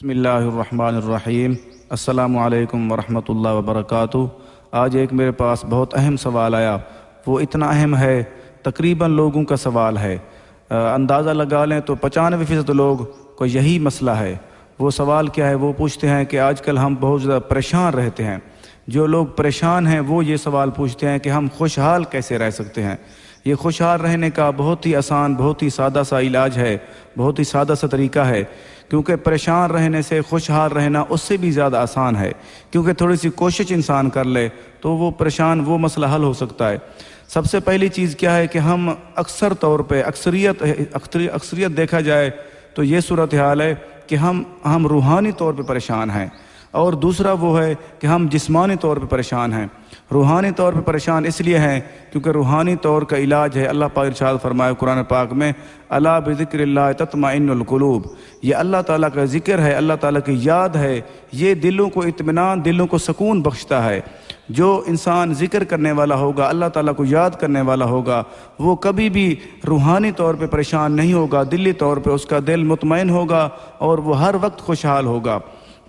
बिस्मिल्लाहिर्रहमानिर्रहीम। अस्सलामु अलैकुम वरहमतुल्लाहि वबरकातुहू। आज एक मेरे पास बहुत अहम सवाल आया। वो इतना अहम है, तकरीबन लोगों का सवाल है। अंदाज़ा लगा लें तो 95% लोग को यही मसला है। वो सवाल क्या है? वो पूछते हैं कि आजकल हम बहुत ज़्यादा परेशान रहते हैं। जो लोग परेशान हैं वो ये सवाल पूछते हैं कि हम खुशहाल कैसे रह सकते हैं। ये खुशहाल रहने का बहुत ही आसान, बहुत ही सादा सा इलाज है, बहुत ही सादा सा तरीका है। क्योंकि परेशान रहने से खुशहाल रहना उससे भी ज़्यादा आसान है। क्योंकि थोड़ी सी कोशिश इंसान कर ले तो वो मसला हल हो सकता है। सबसे पहली चीज़ क्या है कि हम अक्सर तौर पे अक्सरियत देखा जाए तो ये सूरत हाल है कि हम रूहानी तौर पे परेशान हैं। और दूसरा वो है कि हम जिस्मानी तौर पे परेशान हैं। रूहानी तौर पे परेशान इसलिए हैं क्योंकि रूहानी तौर का इलाज है। अल्लाह पाक इरशाद फरमाए कुरान पाक में, अला बिज़िक्रिल्लाह तत्मइन्नुल क़ुलूब। ये अल्लाह ताला का ज़िक्र है, अल्लाह ताला की याद है, ये दिलों को इत्मीनान, दिलों को सुकून बख्शता है। जो इंसान ज़िक्र करने वाला होगा, अल्लाह ताला को याद करने वाला होगा, वो कभी भी रूहानी तौर पे परेशान नहीं होगा। दिली तौर पे उसका दिल मुतमईन होगा और वो हर वक्त खुशहाल होगा,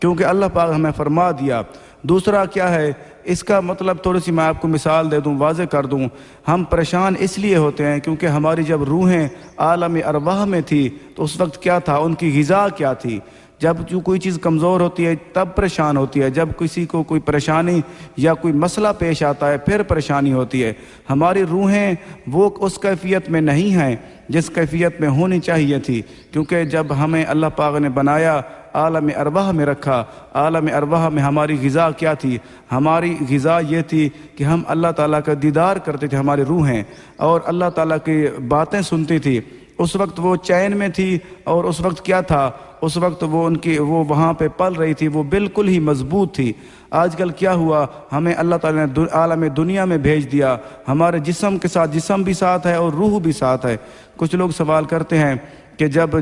क्योंकि अल्लाह पाक हमें फरमा दिया। दूसरा क्या है, इसका मतलब थोड़ी सी मैं आपको मिसाल दे दूं, वाज़े कर दूं। हम परेशान इसलिए होते हैं क्योंकि हमारी जब रूहें आलम अरवाह में थी तो उस वक्त क्या था, उनकी ग़िज़ा क्या थी। जब जो कोई चीज़ कमज़ोर होती है तब परेशान होती है। जब किसी को कोई परेशानी या कोई मसला पेश आता है फिर परेशानी होती है। हमारी रूहें वो उस कैफियत में नहीं हैं जिस कैफियत में होनी चाहिए थी। क्योंकि जब हमें अल्लाह पाक ने बनाया, आलम अरवाह में रखा, आलम अरवाह में हमारी ग़िज़ा क्या थी? हमारी ग़िज़ा ये थी कि हम अल्लाह ताला का दीदार करते थे, हमारी रूहें, और अल्लाह ताला की बातें सुनती थी। उस वक्त वो चैन में थी और उस वक्त क्या था, उस वक्त वो वहाँ पे पल रही थी, वो बिल्कुल ही मजबूत थी। आजकल क्या हुआ, हमें अल्लाह ताला ने आलम दुनिया में भेज दिया। हमारे जिस्म के साथ जिस्म भी साथ है और रूह भी साथ है। कुछ लोग सवाल करते हैं कि जब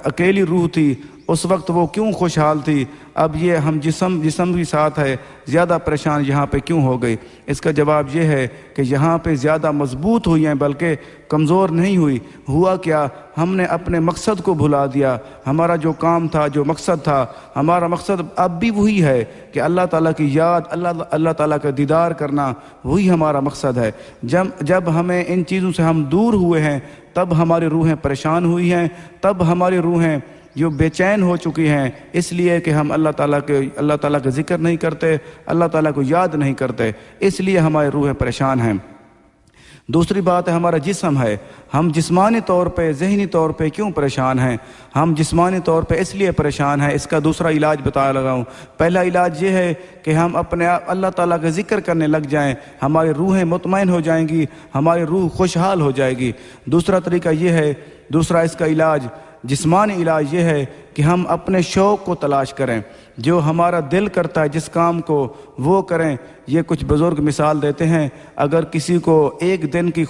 अकेली रूह थी उस वक्त वो क्यों खुशहाल थी, अब ये हम जिस्म भी साथ है, ज़्यादा परेशान यहाँ पे क्यों हो गई? इसका जवाब ये है कि यहाँ पे ज़्यादा मजबूत हुई हैं बल्कि कमज़ोर नहीं हुई। हुआ क्या, हमने अपने मकसद को भुला दिया। हमारा जो काम था, जो मकसद था, हमारा मकसद अब भी वही है कि अल्लाह ताला की याद, अल्लाह ताला का दीदार करना, वही हमारा मकसद है। जब हमें इन चीज़ों से हम दूर हुए हैं तब हमारी रूहें परेशान हुई हैं, तब हमारी रूहें जो बेचैन हो चुकी हैं, इसलिए कि हम अल्लाह ताला का ज़िक्र नहीं करते, अल्लाह ताला को याद नहीं करते, इसलिए हमारी रूहें परेशान हैं। दूसरी बात है हमारा जिस्म है। हम जिस्मानी तौर पे, ज़हनी तौर पे क्यों परेशान हैं? हम जिस्मानी तौर पे इसलिए परेशान हैं, इसका दूसरा इलाज बता लगा हूँ। पहला इलाज ये है कि हम अपने आप अल्लाह ताला का ज़िक्र करने लग जाएं, हमारी रूहें मुतमईन हो जाएंगी, हमारी रूह खुशहाल हो जाएगी। दूसरा तरीका ये है, दूसरा इसका इलाज, जिस्मानी इलाज ये है कि हम अपने शौक़ को तलाश करें। जो हमारा दिल करता है जिस काम को, वो करें। ये कुछ बुज़ुर्ग मिसाल देते हैं, अगर किसी को एक दिन की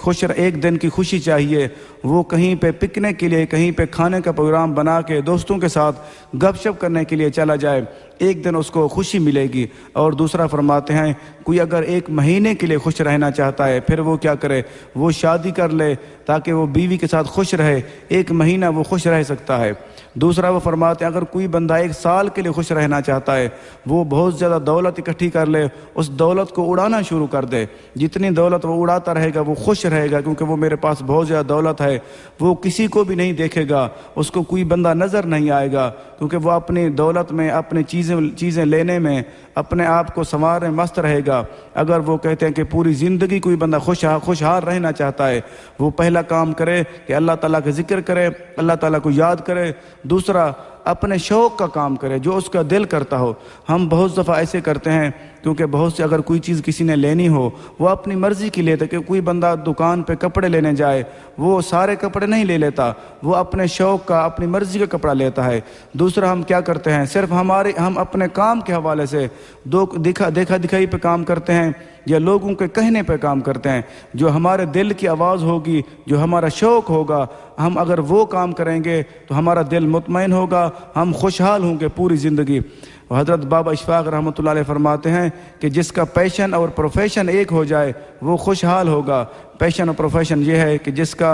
खुशी चाहिए, वो कहीं पे पिकनिक के लिए, कहीं पे खाने का प्रोग्राम बना के दोस्तों के साथ गपशप करने के लिए चला जाए, एक दिन उसको खुशी मिलेगी। और दूसरा फरमाते हैं, कोई अगर एक महीने के लिए खुश रहना चाहता है फिर वो क्या करे, वो शादी कर ले ताकि वो बीवी के साथ खुश रहे, एक महीना वो खुश रह सकता है। दूसरा वो फरमाते हैं, अगर कोई बंदा 1 साल के लिए खुश रहना चाहता है, वो बहुत ज़्यादा दौलत इकट्ठी कर ले, उस दौलत को उड़ाना शुरू कर दे। जितनी दौलत वो उड़ाता रहेगा वो खुश रहेगा, क्योंकि वो मेरे पास बहुत ज़्यादा दौलत है। वो किसी को भी नहीं देखेगा, उसको कोई बंदा नज़र नहीं आएगा, क्योंकि वो अपनी दौलत में, अपनी चीज़ें लेने में अपने आप को संवारने मस्त रहेगा। अगर वो कहते हैं कि पूरी ज़िंदगी कोई बंदा खुशहाल रहना चाहता है, वो पहला काम करे कि अल्लाह ताला का ज़िक्र करे, अल्लाह ताला को याद करे। दूसरा, अपने शौक़ का काम करे, जो उसका दिल करता हो। हम बहुत दफ़ा ऐसे करते हैं, क्योंकि बहुत से अगर कोई चीज़ किसी ने लेनी हो वो अपनी मर्ज़ी की लेता है। कि कोई बंदा दुकान पे कपड़े लेने जाए, वो सारे कपड़े नहीं ले लेता, वो अपने शौक़ का, अपनी मर्ज़ी का कपड़ा लेता है। दूसरा, हम क्या करते हैं, सिर्फ हम अपने काम के हवाले से देखा दिखाई पे काम करते हैं या लोगों के कहने पे काम करते हैं। जो हमारे दिल की आवाज़ होगी, जो हमारा शौक़ होगा, हम अगर वो काम करेंगे तो हमारा दिल मुतमईन होगा, हम खुशहाल होंगे पूरी ज़िंदगी। हज़रत बाबा इशफ़ाक़ रहमतुल्लाह अलैह फरमाते हैं कि जिसका पैशन और प्रोफेशन एक हो जाए वो खुशहाल होगा। पैशन और प्रोफेशन ये है कि जिसका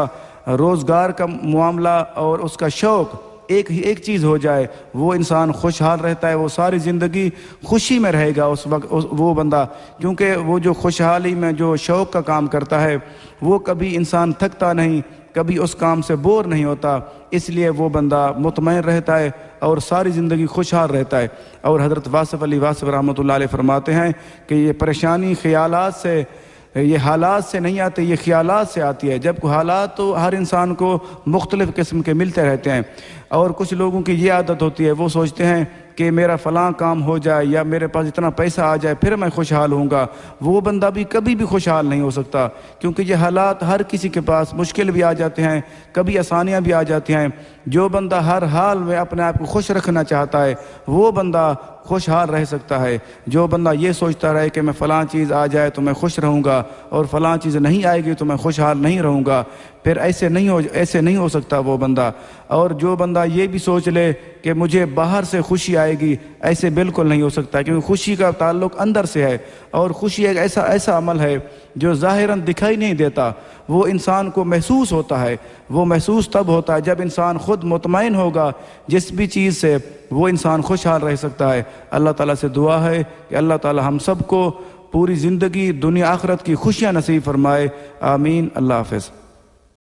रोज़गार का मामला और उसका शौक़ ایک چیز ہو جائے وہ انسان خوشحال رہتا ہے، وہ ساری زندگی خوشی میں رہے گا اس وقت وہ بندہ، کیونکہ وہ جو خوشحالی میں جو شوق کا کام کرتا ہے وہ کبھی انسان تھکتا نہیں، کبھی اس کام سے بور نہیں ہوتا، اس لیے وہ بندہ مطمئن رہتا ہے اور ساری زندگی خوشحال رہتا ہے۔ اور حضرت واصف علی واصف رحمۃ اللہ علیہ فرماتے ہیں کہ یہ پریشانی خیالات سے، یہ حالات سے نہیں آتے، یہ خیالات سے آتی ہے، جبکہ حالات تو ہر انسان کو مختلف قسم کے ملتے رہتے ہیں، اور کچھ لوگوں کی یہ عادت ہوتی ہے، وہ سوچتے ہیں کہ میرا فلاں کام ہو جائے یا میرے پاس اتنا پیسہ آ جائے پھر میں خوشحال ہوں گا، وہ بندہ بھی کبھی بھی خوشحال نہیں ہو سکتا، کیونکہ یہ حالات ہر کسی کے پاس مشکل بھی آ جاتے ہیں، کبھی آسانیاں بھی آ جاتی ہیں۔ جو بندہ ہر حال میں اپنے آپ کو خوش رکھنا چاہتا ہے وہ بندہ خوشحال رہ سکتا ہے۔ جو بندہ یہ سوچتا رہے کہ میں فلاں چیز آ جائے تو میں خوش رہوں گا اور فلاں چیز نہیں آئے گی تو میں خوشحال نہیں رہوں گا، پھر ایسے نہیں ہو سکتا وہ بندہ۔ اور جو بندہ یہ بھی سوچ لے کہ مجھے باہر سے خوشی آئے گی، ایسے بالکل نہیں ہو سکتا، کیونکہ خوشی کا تعلق اندر سے ہے، اور خوشی ایک ایسا عمل ہے جو ظاہراً دکھائی نہیں دیتا، وہ انسان کو محسوس ہوتا ہے، وہ محسوس تب ہوتا ہے جب انسان خود مطمئن ہوگا جس بھی چیز سے، وہ انسان خوشحال رہ سکتا ہے۔ اللہ تعالیٰ سے دعا ہے کہ اللہ تعالیٰ ہم سب کو پوری زندگی دنیا آخرت کی خوشیاں نصیب فرمائے، آمین۔ اللہ حافظ۔